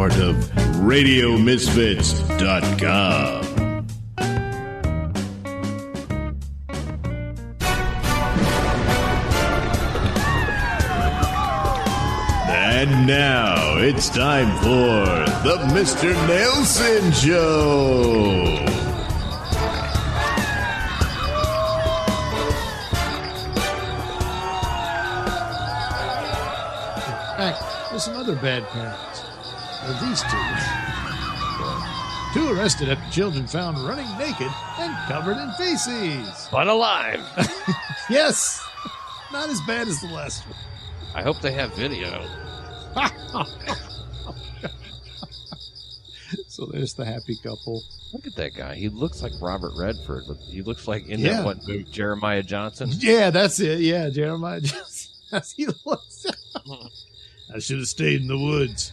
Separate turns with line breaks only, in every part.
part of RadioMisfits.com. And now it's time for the Mr. Nailsin Show.
In fact, there's some other bad parents. These two. Two arrested after children found running naked and covered in feces.
But alive.
Yes. Not as bad as the last one.
I hope they have video.
So there's the happy couple.
Look at that guy. He looks like Robert Redford. He looks like that what movie, Jeremiah Johnson.
Yeah, that's it. Yeah, Jeremiah Johnson. He looks. I should have stayed in the woods.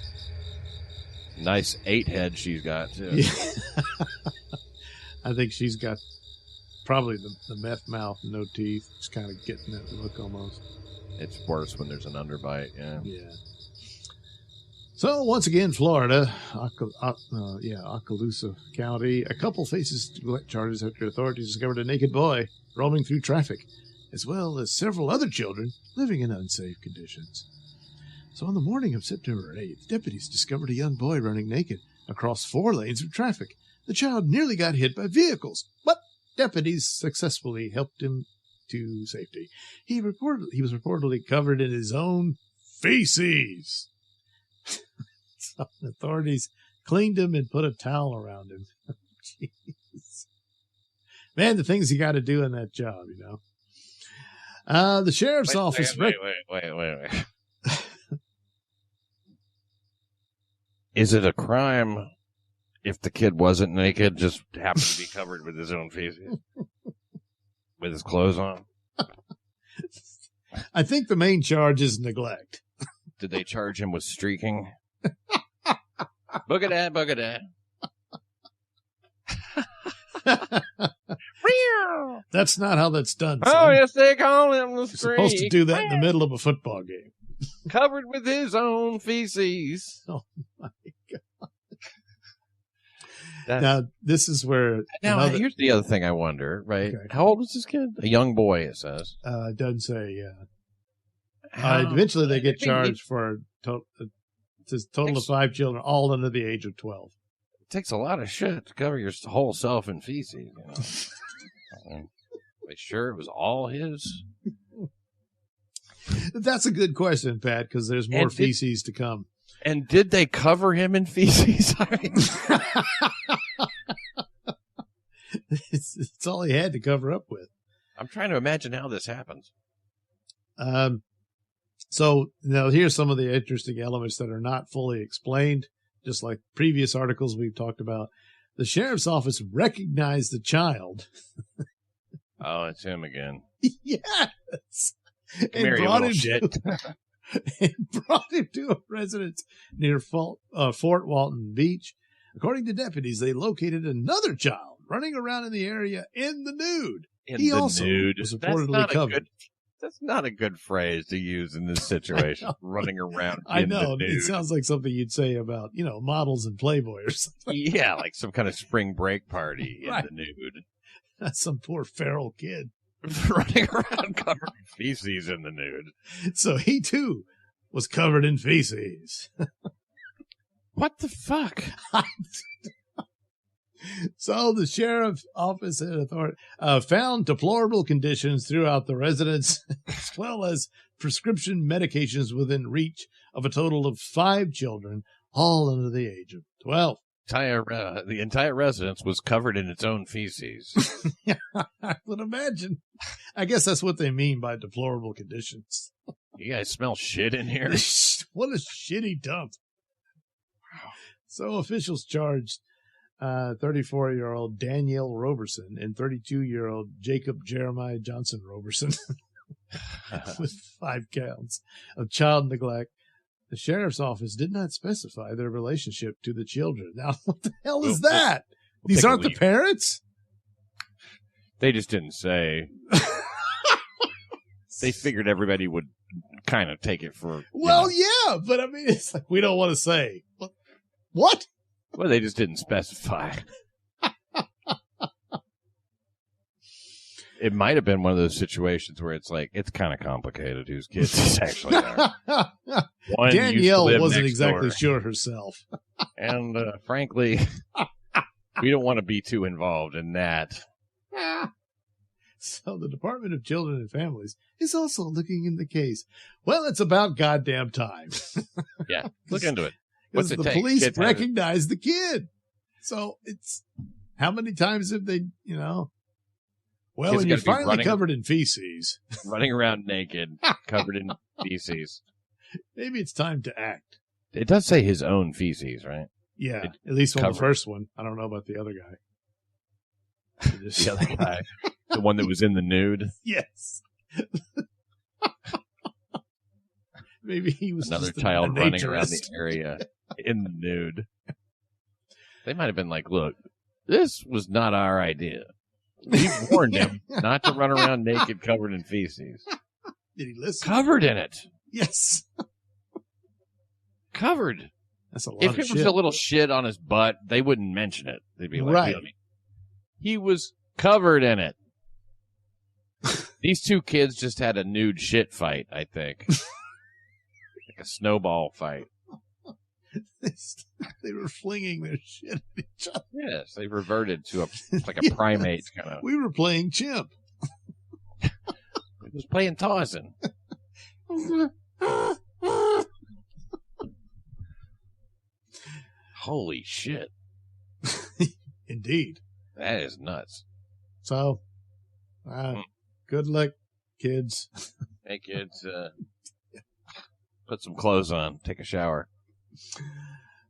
Nice 8 head she's got too.
Yeah. I think she's got probably the meth mouth, no teeth. Just kind of getting that look almost.
It's worse when there's an underbite.
Yeah. So, once again, Florida, Okaloosa County, a couple faces neglect charges after authorities discovered a naked boy roaming through traffic, as well as several other children living in unsafe conditions. So, on the morning of September 8th, deputies discovered a young boy running naked across 4 lanes of traffic. The child nearly got hit by vehicles, but deputies successfully helped him to safety. He was reportedly covered in his own feces. So authorities cleaned him and put a towel around him. Jeez. Man, the things you got to do in that job, you know. The sheriff's office.
Wait. Is it a crime if the kid wasn't naked, just happened to be covered with his own feces? With his clothes on?
I think the main charge is neglect.
Did they charge him with streaking? Booga-da.
That's not how that's done.
Oh,
son.
yes, they call him the
You're
streak.
supposed to do that in the middle of a football game.
Covered with his own feces.
Oh, my God. Now, this is where...
here's the other thing I wonder, right?
Okay.
How old was this kid? A young boy, it says.
It doesn't say, yeah. Eventually, they get charged for a total of 5 children, all under the age of 12.
It takes a lot of shit to cover your whole self in feces, you know. Are they sure it was all his?
That's a good question, Pat, because there's more feces to come.
And did they cover him in feces?
It's all he had to cover up with.
I'm trying to imagine how this happens.
So now here's some of the interesting elements that are not fully explained, just like previous articles we've talked about. The sheriff's office recognized the child.
Oh, it's him again.
Yes.
Come here, you little shit.
And brought him to a residence near Fort Walton Beach. According to deputies, they located another child running around in the area in the nude. He also was reportedly covered.
That's not a good phrase to use in this situation. Running around in the nude.
It sounds like something you'd say about, models in Playboy or something.
Yeah, like some kind of spring break party in the nude.
That's some poor feral kid.
Running around covered in feces in the nude.
So he, too, was covered in feces.
What the fuck?
So the sheriff's office and authority found deplorable conditions throughout the residence, as well as prescription medications within reach of a total of 5 children, all under the age of 12.
The entire residence was covered in its own feces.
Yeah, I would imagine. I guess that's what they mean by deplorable conditions.
You guys smell shit in here?
What a shitty dump. So officials charged 34-year-old Danielle Roberson and 32-year-old Jacob Jeremiah Johnson Roberson with 5 counts of child neglect. The sheriff's office did not specify their relationship to the children. Now, what the hell is that? These aren't the parents?
They just didn't say. They figured everybody would kind of take it for...
Well, yeah, but I mean, it's like we don't want to say. What?
Well, they just didn't specify. It might have been one of those situations where it's like, it's kind of complicated whose kids this actually are. One
Danielle
used to live
wasn't
next
exactly
door.
sure herself.
And frankly, we don't want to be too involved in that.
So the Department of Children and Families is also looking in the case. Well, it's about goddamn time.
Yeah, look into it.
Because
What's it
the
take?
police
Kids have it.
recognize the kid. So it's, how many times have they, well,
Kids
when you're
gotta be
finally
running-
covered in feces,
Running around naked, covered in feces.
maybe it's time to act.
It does say his own feces, right?
Yeah,
It-
at least on the
covered.
first one. I don't know about the other guy.
The other guy, the one that was in the nude.
Yes. Maybe he was
Another
just a
child running around
naturist.
the area in the nude. They might have been like, look, this was not our idea. We warned him not to run around naked covered in feces.
Did he listen?
Covered in it.
Yes.
Covered.
That's a lot
If
of
it
shit.
was a little shit on his butt, they wouldn't mention it. They'd be like,
Right.
He was covered in it. These two kids just had a nude shit fight, I think. Like a snowball fight.
They were flinging their shit at each other.
Yes, they reverted to a primate kind of.
We were playing chimp.
It was playing Tarzan. Holy shit.
Indeed.
That is nuts.
So, good luck, kids.
Hey, kids, put some clothes on. Take a shower.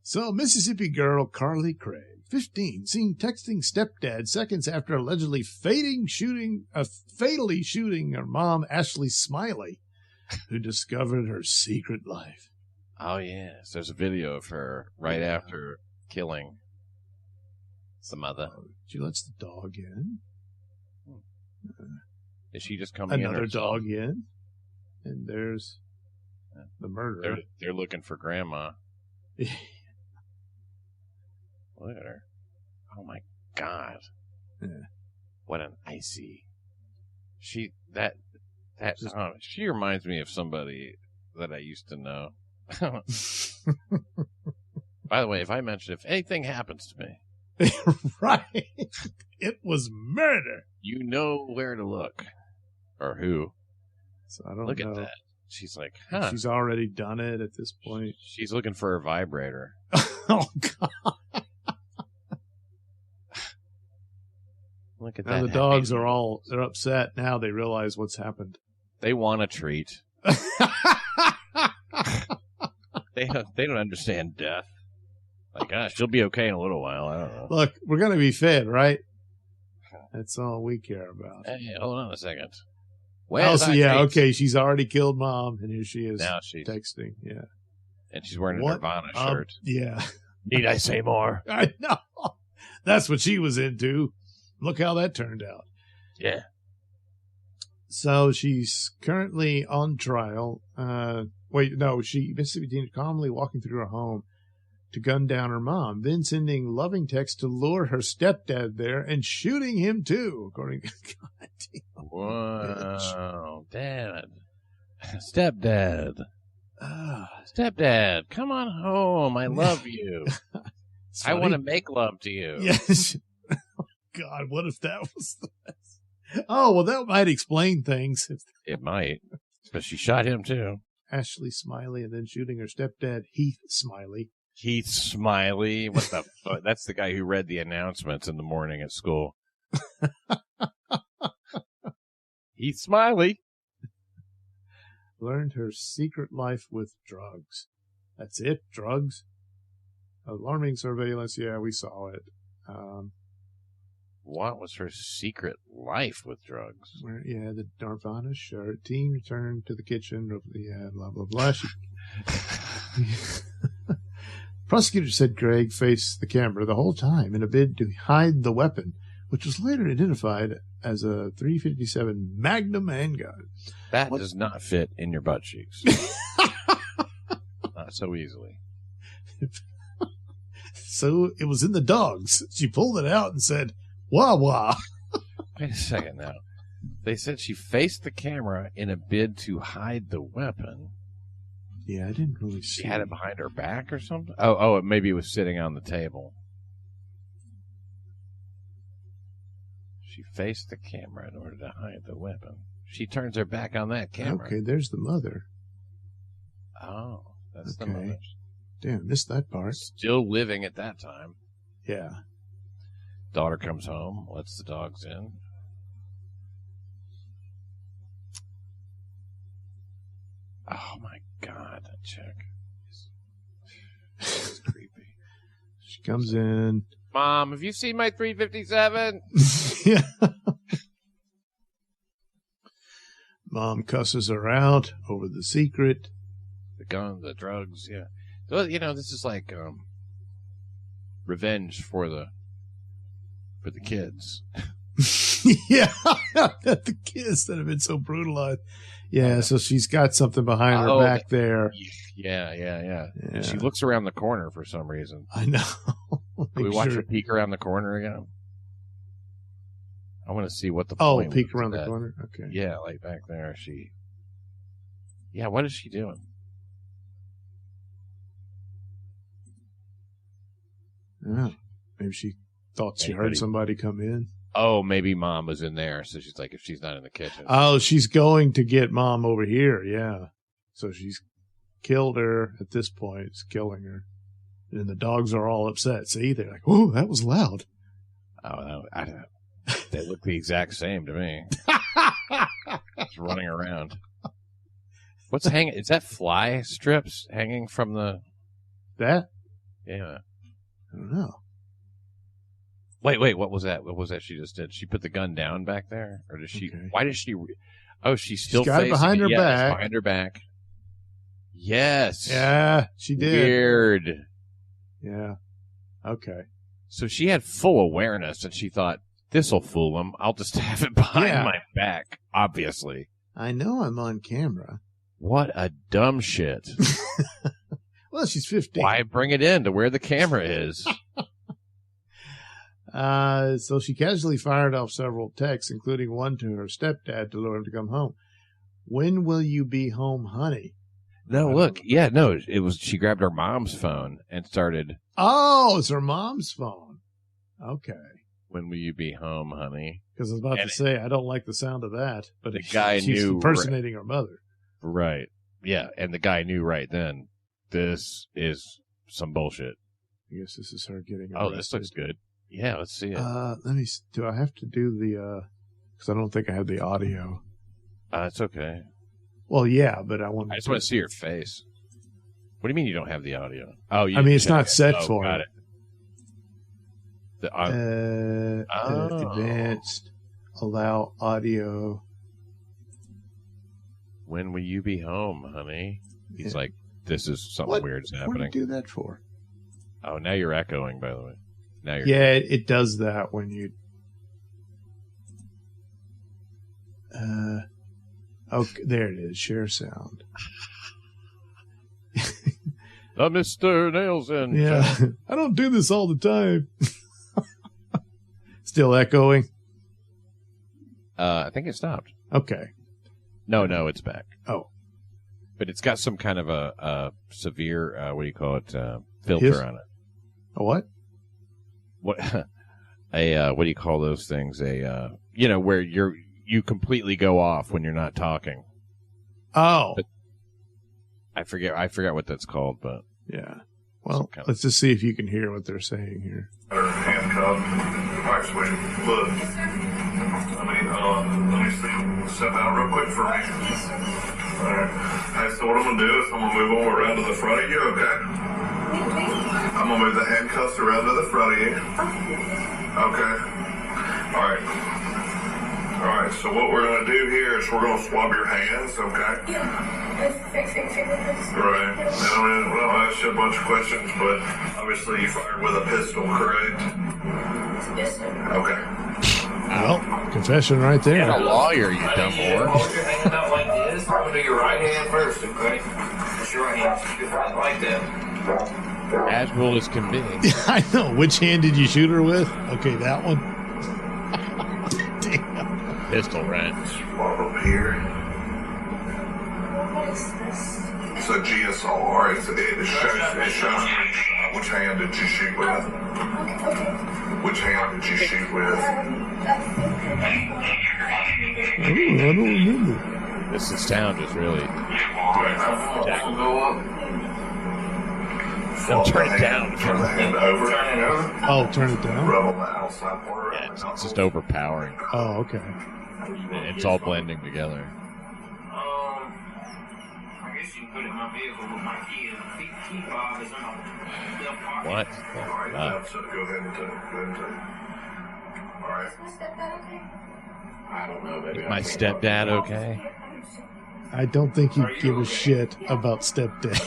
So, Mississippi girl Carly Craig, 15, seen texting stepdad seconds after allegedly fatally shooting her mom, Ashley Smiley, who discovered her secret life.
Oh, yes. There's a video of her right after killing the mother.
She lets the dog in.
Is she just coming in?
Another
herself?
dog in. And there's the murderer.
They're looking for grandma. Look at her. Oh, my God.
Yeah.
What an icy. She reminds me of somebody that I used to know. By the way, if anything happens to me,
Right. It was murder.
you know where to look. Or who.
So I don't
Look
know.
at that. She's like,
If she's already done it at this point.
She's looking for her vibrator.
Oh, God.
Look at
Now
that.
the dogs they're upset. Now they realize what's happened.
They want a treat. They don't understand death. Like, gosh, she'll be okay in a little while. I don't know.
Look, we're going to be fed, right? That's all we care about.
Hey, hold on a second.
Oh, so okay. She's already killed mom, and here she is
Now she's
texting. Yeah.
and she's wearing a
What?
Nirvana shirt.
Yeah.
Need I say more?
I know. That's what she was into. Look how that turned out.
Yeah.
So she's currently on trial. Mississippi teen calmly walking through her home to gun down her mom, then sending loving texts to lure her stepdad there and shooting him too, according to God damn.
Wow. Dad. Stepdad.
Ah,
Stepdad, come on home. I love you.
it's
I
funny.
want to make love to you.
Yes. Oh, God, what if that was the best? Oh, well, that might explain things.
It might. But she shot him too.
Ashley Smiley and then shooting her stepdad, Heath Smiley.
Keith Smiley. What the fuck? That's the guy who read the announcements in the morning at school. Heath Smiley.
Learned her secret life with drugs. That's it? Drugs? Alarming surveillance. Yeah, we saw it.
What was her secret life with drugs?
The Nirvana shirt. Teen returned to the kitchen. Blah, blah, blah. Prosecutor said Craig faced the camera the whole time in a bid to hide the weapon, which was later identified as a .357 Magnum handgun.
That does not fit in your butt cheeks. Not so easily.
So it was in the dogs. She pulled it out and said, wah, wah.
Wait a second now. They said she faced the camera in a bid to hide the weapon.
Yeah, I didn't really see.
She had it behind her back or something? Oh, maybe it was sitting on the table. She faced the camera in order to hide the weapon. She turns her back on that camera.
Okay, there's the mother.
Oh, that's the
Okay.
mother.
Damn, missed that part.
Still living at that time.
Yeah.
Daughter comes home, lets the dogs in. Oh my God, that chick is creepy.
She comes in.
Mom, have you seen my 357?
Yeah. Mom cusses her out over the secret.
The gun, the drugs, yeah. So, this is like revenge for the kids.
Yeah, the kids that have been so brutalized. Yeah, so she's got something behind her back there.
Yeah. She looks around the corner for some reason.
I know.
Can we watch her peek around the corner again? I want to see what the
point.
Oh,
peek around the corner? Okay.
Yeah, like back there. Yeah, what is she doing?
Yeah. Maybe she thought she heard somebody come in.
Oh, maybe Mom was in there, so she's like, if she's not in the kitchen.
Oh, she's going to get Mom over here, yeah. So she's killed her at this point. It's killing her. And the dogs are all upset. See, they're like, oh, that was loud.
Oh, I don't know. They look the exact same to me. It's running around. What's hanging? Is that fly strips hanging from the...
That?
Yeah.
I don't know.
Wait, what was that? What was that she just did? She put the gun down back there? Or does she... Okay. Why does she... she's still
got it behind her back.
Behind her back. Yes.
Yeah, she did.
Weird.
Yeah. Okay.
So she had full awareness, and she thought, this'll fool him. I'll just have it behind my back, obviously.
I know I'm on camera.
What a dumb shit.
Well, she's 15.
Why bring it in to where the camera is?
So she casually fired off several texts, including one to her stepdad to lure him to come home. When will you be home, honey?
No, look. Yeah, no, it was, she grabbed her mom's phone and started.
Oh, it's her mom's phone. Okay.
When will you be home, honey?
Because I was about to say, I don't like the sound of that, but
the guy
she's
knew
impersonating her mother.
Right. Yeah, and the guy knew right then, this is some bullshit.
I guess this is her getting arrested.
Oh, this looks good. Yeah, let's see it.
Do I have to do the, because I don't think I have the audio.
It's okay.
Well, yeah, but I
just want to see her face. What do you mean you don't have the audio? Oh,
it's not set for
got
it. Advanced, allow audio.
When will you be home, honey? He's like, this is something weird is happening.
What do you do that for?
Oh, now you're echoing, by the way. Now you're
it does that when you. Okay, there it is. Share sound.
The Mr. Nailsin.
Yeah, I don't do this all the time. Still echoing?
I think it stopped.
Okay.
No, it's back.
Oh.
But it's got some kind of a severe, filter on it.
A what?
What? What do you call those things? Where you completely go off when you're not talking.
Oh.
But I forget what that's called, but.
Yeah. Well, let's just see if you can hear what they're saying here.
Handcuffed. Actually, look. Let me step out real quick for me. Alright. Hey, so what I'm going to do is I'm going to move over around to the front of you, okay? I'm going to move the handcuffs around to the front of you. Okay. Alright. Alright, so what we're going to do here is we're going to swab your hands, okay? Right. Now, I'll ask you a bunch of questions, but obviously you fired with a pistol, correct?
Yes, sir.
Okay.
Well, confession right there.
You're a lawyer, you dumb whore.
Hold your hand out like this. I'm going to do your right hand first, okay? Just your right hand. Just like that.
Casual as can be.
I know. Which hand did you shoot her with? Okay, that one. Damn.
Pistol, right?
Swap up here.
What is this?
It's a GSR. It shows which hand did you shoot with?
Okay.
Which hand did you shoot with?
I don't remember.
This sound is really.
I'll go up.
Don't turn it down.
Turn the hand over.
Oh, turn it down?
Rub on the outside part.
Yeah, it's just overpowering.
Oh, okay.
It's all blending together.
I guess you can put it in my vehicle with my key. Key fob is in my left pocket.
What?
All right, now, so go ahead and take it. All right.
Is my stepdad okay?
I don't know, baby.
My stepdad, okay?
I don't think he'd give a shit about stepdad.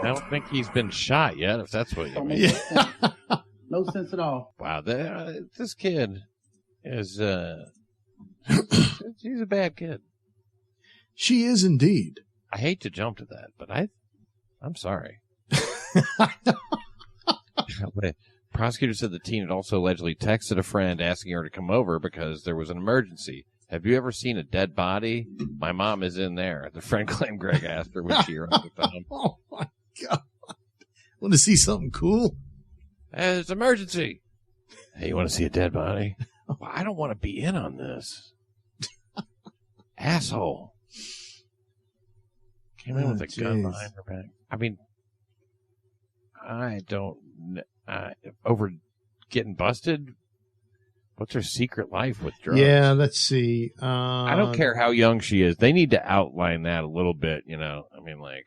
I don't think he's been shot yet, if that's what you mean.
Yeah.
No sense at all.
Wow, this kid is, she's a bad kid.
She is indeed.
I hate to jump to that, but I'm sorry. But prosecutor said the teen had also allegedly texted a friend asking her to come over because there was an emergency. Have you ever seen a dead body? My mom is in there. The friend claimed Greg asked her when she arrived with him.
Oh, my God. Want to see something cool?
Hey, it's an emergency. Hey, you want to see a dead body? Well, I don't want to be in on this. Asshole. Came in with a gun behind her back. I mean, I don't... over getting busted? What's her secret life with drugs?
Yeah, let's see.
I don't care how young she is. They need to outline that a little bit, you know. I mean, like,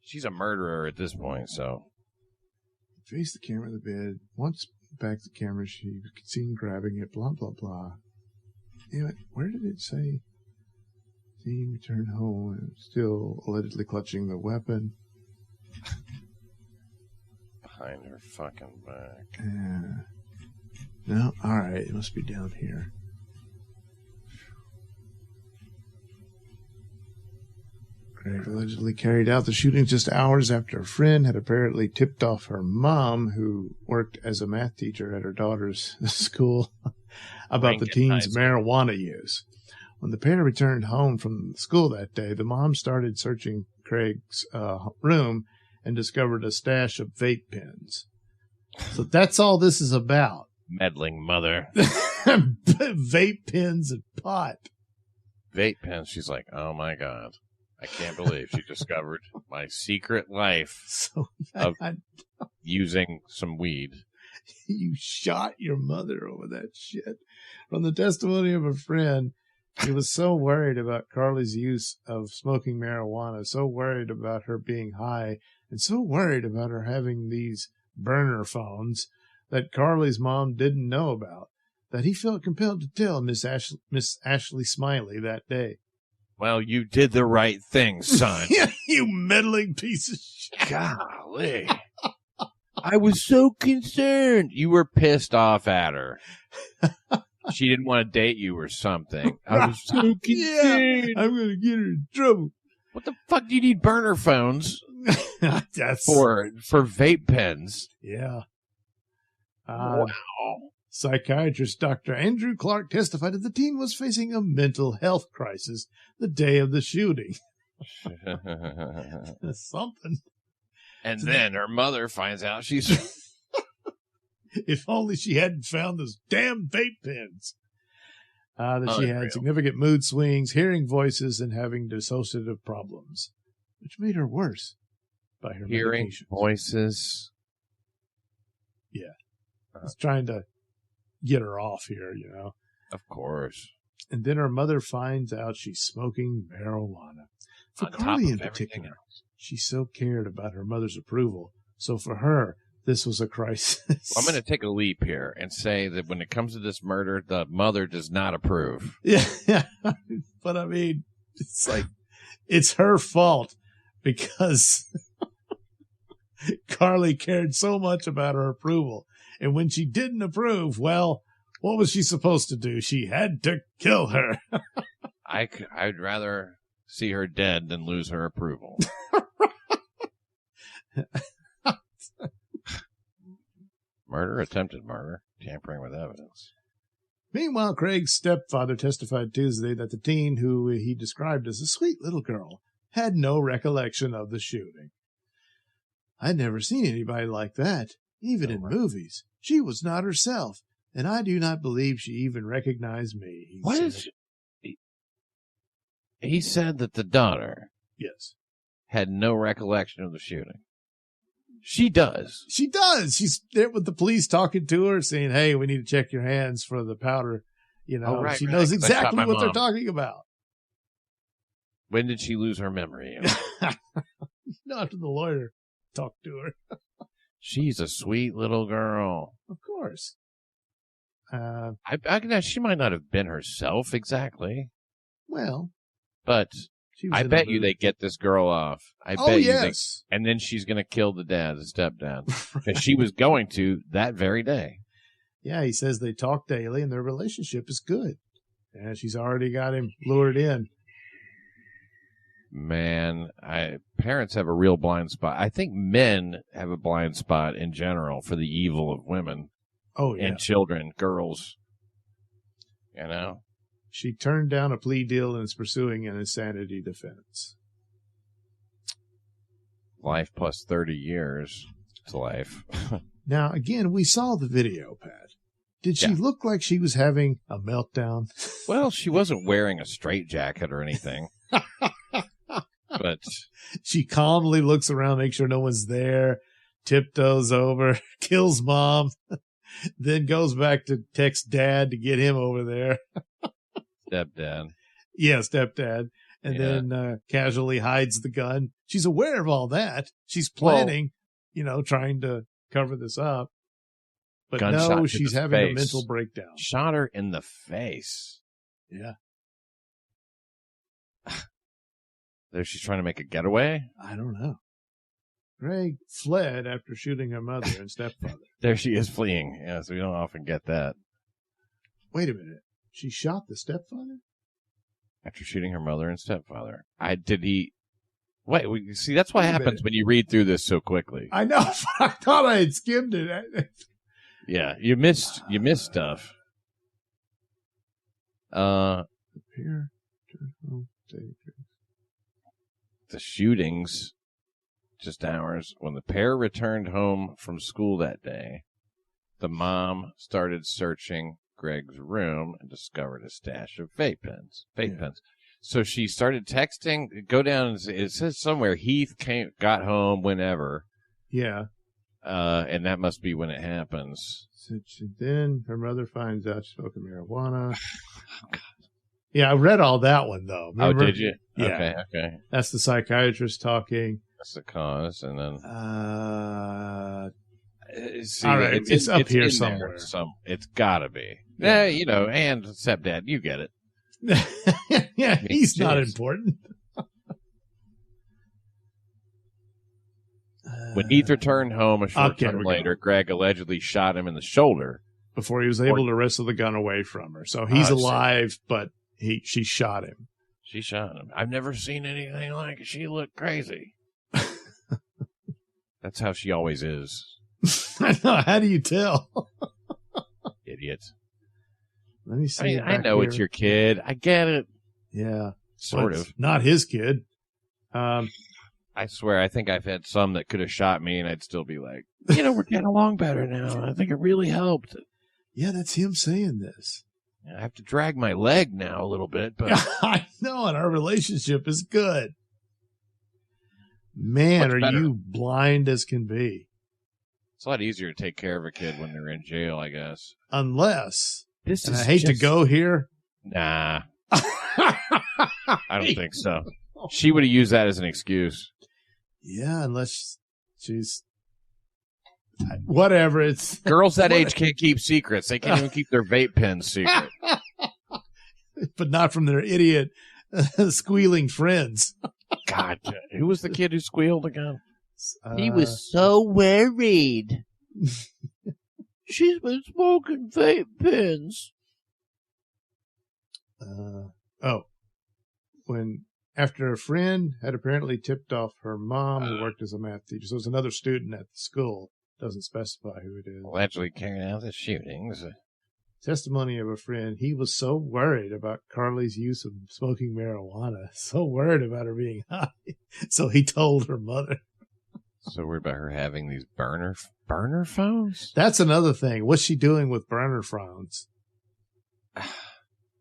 she's a murderer at this point, so.
Face the camera in the bed. Once back the camera, she was seen grabbing it, blah, blah, blah. Damn it, where did it say? Teen returned home and still allegedly clutching the weapon.
Behind her fucking back.
No, all right. It must be down here. Greg allegedly carried out the shooting just hours after a friend had apparently tipped off her mom, who worked as a math teacher at her daughter's school, about the teen's marijuana use. When the pair returned home from school that day, the mom started searching Craig's room and discovered a stash of vape pens. So that's all this is about.
Meddling mother.
Vape pens and pot.
Vape pens. She's like, oh my God. I can't believe she discovered my secret life
So
of using some weed.
You shot your mother over that shit. From the testimony of a friend, he was so worried about Carly's use of smoking marijuana, so worried about her being high, and so worried about her having these burner phones that Carly's mom didn't know about, that he felt compelled to tell Miss Ashley Smiley that day.
Well, you did the right thing, son.
Yeah, you meddling piece of shit.
Golly. I was so concerned. You were pissed off at her. She didn't want to date you or something. I was so concerned.
Yeah, I'm going to get her in trouble.
What the fuck do you need burner phones
That's
for vape pens?
Yeah.
Wow.
Psychiatrist Dr. Andrew Clark testified that the teen was facing a mental health crisis the day of the shooting. That's something.
And then her mother finds out she's...
If only she hadn't found those damn vape pens. That she had significant mood swings, hearing voices, and having dissociative problems, which made her worse by her
hearing
medications.
Voices.
Yeah. He's trying to get her off here, you know.
Of course.
And then her mother finds out she's smoking marijuana. For Carly in particular, she so cared about her mother's approval. So for her, this was a crisis.
I'm going to take a leap here and say that when it comes to this murder, the mother does not approve.
Yeah. But I mean, it's like, it's her fault because Carly cared so much about her approval. And when she didn't approve, well, what was she supposed to do? She had to kill her.
I'd rather see her dead than lose her approval. Murder, attempted murder, tampering with evidence.
Meanwhile, Craig's stepfather testified Tuesday that the teen, who he described as a sweet little girl, had no recollection of the shooting. I'd never seen anybody like that, even in movies. She was not herself, and I do not believe she even recognized me.
What is... He said that the daughter had no recollection of the shooting. She does.
She does. She's there with the police talking to her, saying, hey, we need to check your hands for the powder. You know, she knows exactly what they're talking about.
When did she lose her memory?
Not after the lawyer talked to her.
She's a sweet little girl.
Of course.
She might not have been herself exactly.
Well.
But I bet you they get this girl off. I bet you and then she's going to kill the stepdad. Because she was going to that very day.
Yeah, he says they talk daily and their relationship is good. And she's already got him lured in.
Man, parents have a real blind spot. I think men have a blind spot in general for the evil of women.
Oh, yeah.
And children, girls. You know?
She turned down a plea deal and is pursuing an insanity defense.
Life plus 30 years to life.
Now, again, we saw the video, Pat. Did she look like she was having a meltdown?
Well, she wasn't wearing a straitjacket or anything. But
she calmly looks around, makes sure no one's there, tiptoes over, kills mom, then goes back to text dad to get him over there.
Stepdad.
Yeah, stepdad. And then casually hides the gun. She's aware of all that. She's planning, trying to cover this up. But no, she's having a mental breakdown.
Shot her in the face.
Yeah.
There she's trying to make a getaway?
I don't know. Greg fled after shooting her mother and stepfather.
There she is fleeing. Yeah, so we don't often get that.
Wait a minute. She shot the stepfather?
After shooting her mother and stepfather. Wait, see, that's what happens when you read through this so quickly.
I know. I thought I had skimmed it.
Yeah, you missed stuff. The shootings, just hours. When the pair returned home from school that day, the mom started searching Greg's room and discovered a stash of vape pens. So she started texting. Go down. It says somewhere Heath got home whenever.
Yeah.
And that must be when it happens.
So then her mother finds out she's smoking marijuana. Oh, God. Yeah, I read all that one, though. Remember?
Oh, did you?
Yeah.
Okay.
That's the psychiatrist talking.
That's the cause, and then... see,
all right, it's up here somewhere.
It's gotta be. Yeah, and stepdad, you get it.
Yeah, he's not important.
When Heath returned home a short time later, Greg allegedly shot him in the shoulder.
Before he was able to wrestle the gun away from her. So he's alive, but she shot him.
She shot him. I've never seen anything like it. She looked crazy. That's how she always is.
I know. How do you tell?
Idiot.
Let me see.
I know it's your kid. I get it.
Yeah.
Sort of.
Not his kid.
I swear, I think I've had some that could have shot me, and I'd still be like, we're getting along better now. I think it really helped.
Yeah, that's him saying this.
I have to drag my leg now a little bit, but
I know, and our relationship is good. Man, are you blind as can be?
It's a lot easier to take care of a kid when they're in jail, I guess.
Unless, I hate to go here.
Nah. I don't think so. She would have used that as an excuse.
Yeah, unless she's... Whatever, it's...
Girls that age can't keep secrets. They can't even keep their vape pens secret.
But not from their idiot squealing friends.
God, who was the kid who squealed again?
He was so worried. She's been smoking vape pens.
After a friend had apparently tipped off her mom, who worked as a math teacher. So it was another student at the school doesn't specify who it is.
Allegedly carried out the shootings.
Testimony of a friend. He was so worried about Carly's use of smoking marijuana, so worried about her being high, so he told her mother.
So worried about her having these burner phones?
That's another thing. What's she doing with burner phones?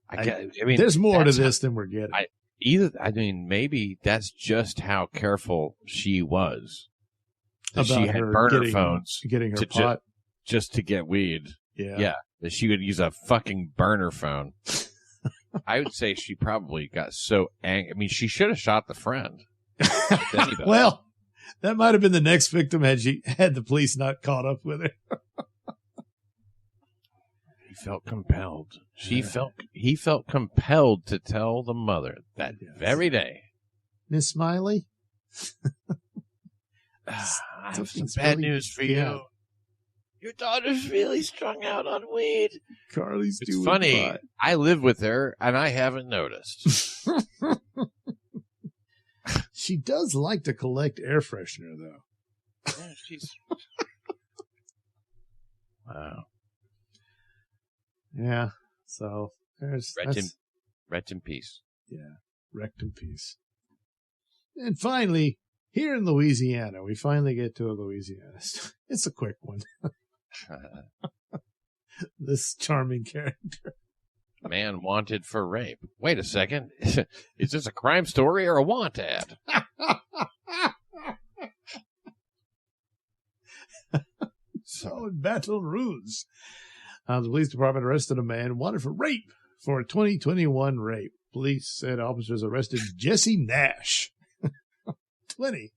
I mean,
there's more to this than we're getting.
Maybe that's just how careful she was. That
About
she had burner phones
getting her pot.
Just to get weed.
Yeah.
That she would use a fucking burner phone. I would say she probably got so angry. I mean, she should have shot the friend.
Well, that might have been the next victim had the police not caught up with her.
He felt compelled. He felt compelled to tell the mother that very day.
Miss Smiley?
I have some bad news for you.
Your daughter's really strung out on weed.
Carly's doing
It's funny.
fine.
I live with her, and I haven't noticed.
She does like to collect air freshener, though.
Yeah, she's... Wow.
Yeah, so there's...
Rest in peace.
Yeah, wrecked in peace. And finally, here in Louisiana, we finally get to a Louisiana. It's a quick one. This charming character.
Man wanted for rape. Wait a second. Is this a crime story or a want ad?
So in Baton Rouge, the police department arrested a man wanted for rape for a 2021 rape. Police said officers arrested Jesse Nash, 20,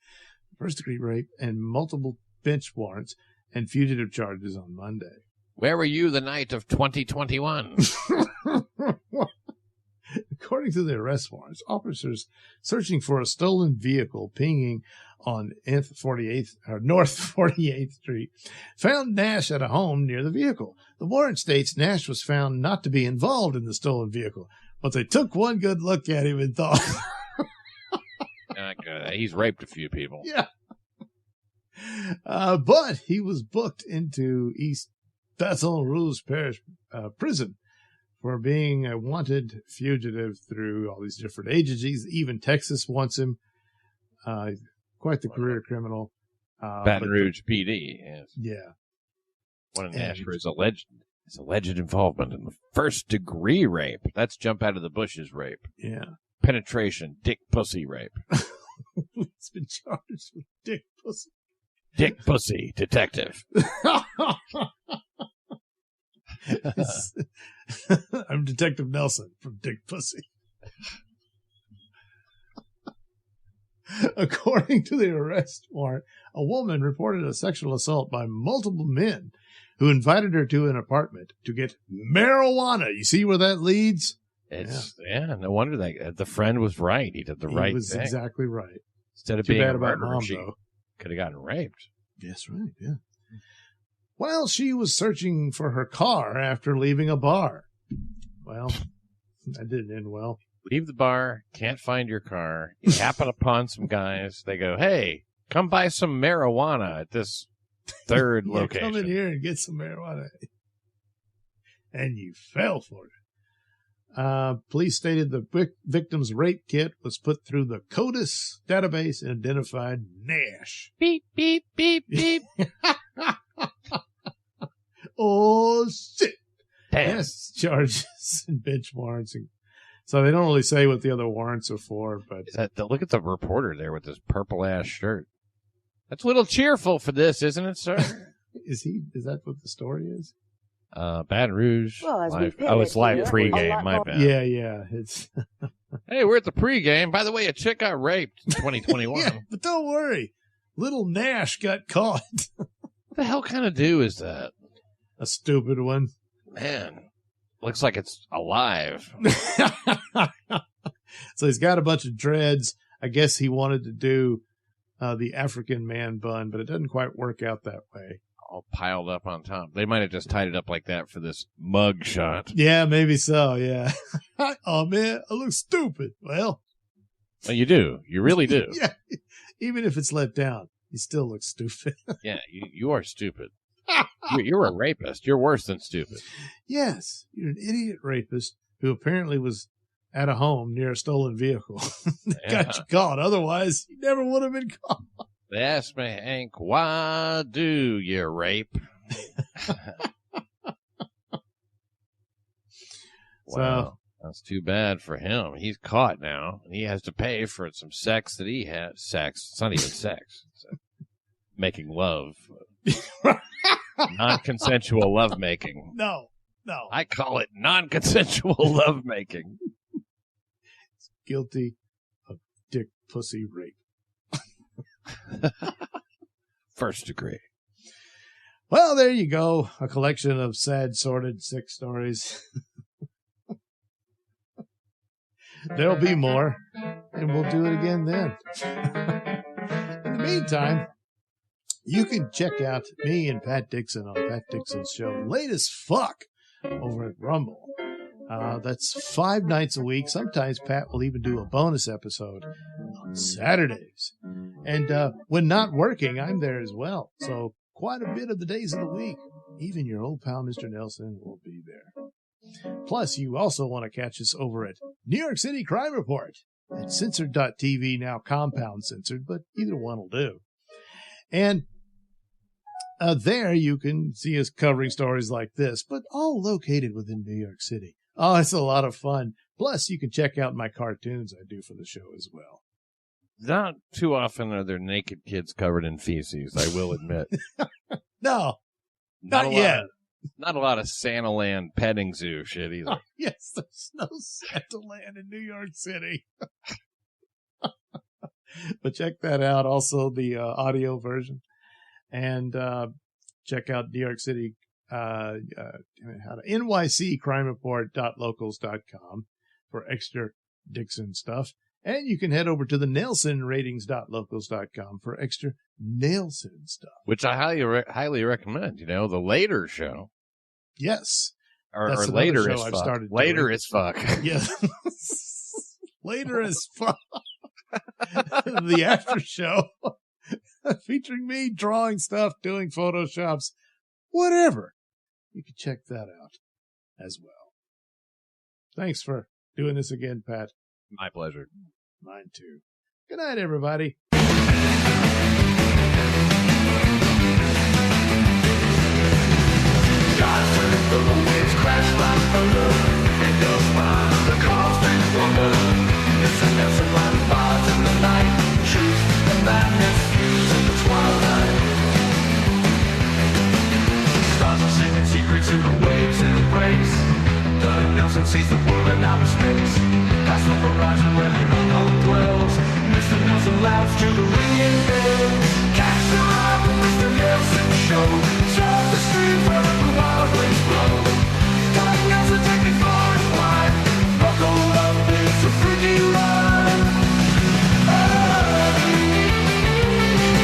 first-degree rape and multiple bench warrants and fugitive charges on Monday.
Where were you the night of 2021?
According to the arrest warrants, officers searching for a stolen vehicle pinging on North 48th Street found Nash at a home near the vehicle. The warrant states Nash was found not to be involved in the stolen vehicle, but they took one good look at him and thought...
He's raped a few people.
Yeah. But he was booked into East Baton Rouge Parish prison for being a wanted fugitive through all these different agencies. Even Texas wants him. Quite the career criminal.
Baton Rouge PD. Yes.
Yeah.
One of Nash for his alleged involvement in the first-degree rape. That's jump out of the bushes rape.
Yeah.
Penetration, dick pussy rape.
He's been charged with dick pussy.
Dick pussy detective.
I'm Detective Nailsin from Dick Pussy. According to the arrest warrant, a woman reported a sexual assault by multiple men who invited her to an apartment to get marijuana. You see where that leads?
No wonder that the friend was right. He did the right thing. He was
exactly right.
Instead of
Too
being
bad
a
about
murderer,
mom,
she
though.
could have gotten raped.
Yes, right, yeah. While she was searching for her car after leaving a bar. Well, that didn't end well.
Leave the bar, can't find your car. You happen upon some guys. They go, hey, come buy some marijuana at this third location.
Come in here and get some marijuana. And you fell for it. Police stated the victim's rape kit was put through the CODIS database and identified Nash.
Beep, beep, beep, beep.
Oh, shit.
Damn.
Yes, charges and bench warrants. So they don't really say what the other warrants are for, but...
Look at the reporter there with his purple-ass shirt. That's a little cheerful for this, isn't it, sir?
Is that what the story is?
Baton Rouge.
Well,
it's live pregame. My bad.
Yeah. It's
Hey, we're at the pregame. By the way, a chick got raped in 2021.
yeah, but don't worry. Little Nash got caught.
What the hell kind of do is that?
A stupid one.
Man, looks like it's alive.
So he's got a bunch of dreads. I guess he wanted to do the African man bun, but it doesn't quite work out that way.
All piled up on top. They might have just tied it up like that for this mug shot.
Yeah, maybe so, yeah. Oh, man, I look stupid. Well,
you do. You really do.
Yeah, even if it's let down, He still looks stupid.
Yeah, you are stupid. You're a rapist. You're worse than stupid.
Yes, you're an idiot rapist who apparently was at a home near a stolen vehicle. Got you caught. Otherwise, you never would have been caught.
They asked me, Hank, why do you rape? Wow, that's too bad for him. He's caught now. He has to pay for some sex that he had. Sex. It's not even sex. It's making love. Non-consensual lovemaking.
No.
I call it non-consensual lovemaking.
Guilty of dick pussy rape.
First degree.
Well, there you go. A collection of sad, sordid, sick stories. There'll be more, and we'll do it again then. In the meantime, you can check out me and Pat Dixon on Pat Dixon's show, Late as Fuck, over at Rumble. That's 5 nights a week. Sometimes Pat will even do a bonus episode on Saturdays. And when not working, I'm there as well. So quite a bit of the days of the week, even your old pal Mr. Nailsin will be there. Plus, you also want to catch us over at New York City Crime Report at censored.tv, now compound censored, but either one will do. And there you can see us covering stories like this, but all located within New York City. Oh, it's a lot of fun. Plus, you can check out my cartoons I do for the show as well.
Not too often are there naked kids covered in feces, I will admit.
No, not yet.
Not a lot of Santaland petting zoo shit either.
Oh, yes, there's no Santaland in New York City. But check that out. Also, the audio version. And check out New York City, nyccrimereport.locals.com for extra Dixon stuff. And you can head over to the NailsinRatings.locals.com for extra Nailsin stuff.
Which I highly recommend. You know, the later show.
Yes.
Or later as fuck. Later as fuck.
Yes. Later as fuck. The after show. Featuring me drawing stuff, doing photoshops, whatever. You can check that out as well. Thanks for doing this again, Pat.
My pleasure.
Mine too. Good night, everybody.
The waves crash like thunder, and those minds, the calls and wonder. Mr. Nailsin light fires in the night, truth and madness fuse in the twilight. Stars are singing secrets in the waves and embrace. The Nailsin sees the world in outer space. Past the horizon where the unknown dwells. Mr. Nailsin laughs to the ringing bells. Catch the eye with Mr. Nailsin show. Surf the street where the wild winds blow. God Nailsin take me far and wide. Buckle up, it's a freaky ride.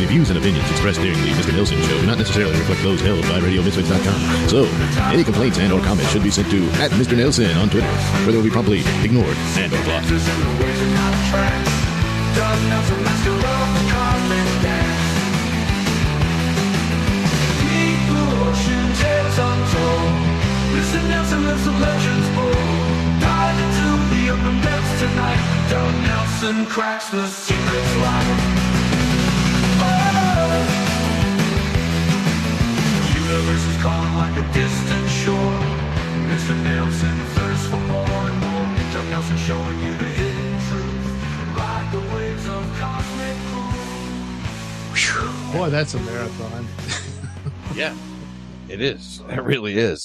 The views and opinions expressed during the Mr. Nailsin Show do not necessarily reflect those held by RadioMisfits.com. So, any complaints and or comments should be sent to @Mr. Nailsin on Twitter, where they will be promptly ignored and or blocked.
Mr. Nailsin lives the legends born. Dive into the open depths tonight. Doug Nailsin cracks the secrets light. Universe is calling like a distant shore. Mr. Nailsin thirsts for more and more. Doug Nailsin showing you the hidden truth. Ride the waves of cosmic cruise.
Boy, that's a marathon.
Yeah, it is. It really is.